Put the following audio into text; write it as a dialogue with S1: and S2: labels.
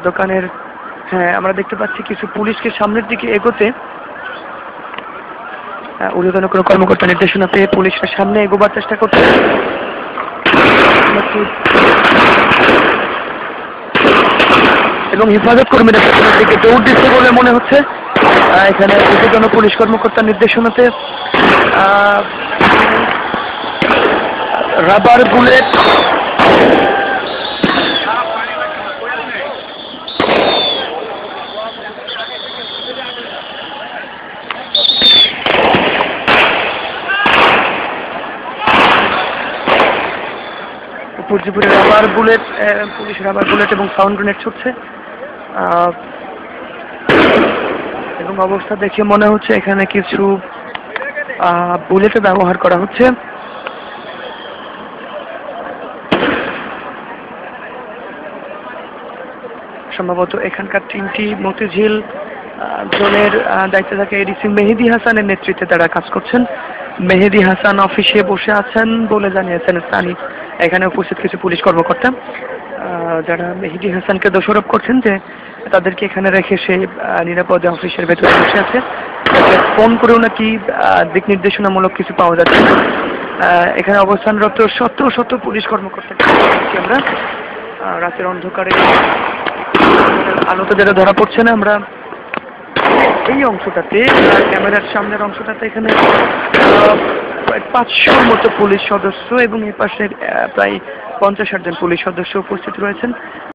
S1: দোকানের, হ্যাঁ আমরা দেখতে পাচ্ছি কিছু পুলিশকে সামনের দিকে এগোতে, ঊর্ধ্বতন কোনো কর্মকর্তা নির্দেশনা পেয়ে পুলিশরা সামনে এগোবার চেষ্টা করছে এবং হেফাজত কর্মীরা সামনের দিকে দৌড় দিচ্ছে বলে মনে হচ্ছে। এখানে ঊর্ধ্বতন পুলিশ কর্মকর্তার নির্দেশনাতে রাবার বুলেট উপর্যুপুরে rubber bullet, police rubber bullet এবং সাউন্ড গ্রেনেড ছুটছে এবং অবস্থা দেখে মনে হচ্ছে এখানে কিছু বুলেটও ব্যবহার করা হচ্ছে। সম্ভবত এখানকার টিমটি মতিঝিল জোনের দায়িত্বে থাকে এডিসি মেহেদি হাসানের নেতৃত্বে তারা কাজ করছেন। মেহেদি হাসান অফিসে বসে আছেন বলে জানিয়েছেন স্থানীয় এখানে উপস্থিত কিছু পুলিশ কর্মকর্তা, যারা মেহেদি হাসানকে দোষারোপ করছেন যে তাদেরকে এখানে রেখে সে নিরাপদে অফিসের ভেতরে বসে আছে। ফোন করেও নাকি দিক নির্দেশনামূলক কিছু পাওয়া যাচ্ছে। এখানে অবস্থানরত শত শত পুলিশ কর্মকর্তা আমরা রাতের অন্ধকারে আলোতে যেটা ধরা পড়ছে না, আমরা এই অংশটাতে ক্যামেরার সামনের অংশটাতে এখানে 500-র মতো পুলিশ সদস্য এবং এই পাশে প্রায় 50-60 জন পুলিশ সদস্য উপস্থিত রয়েছেন।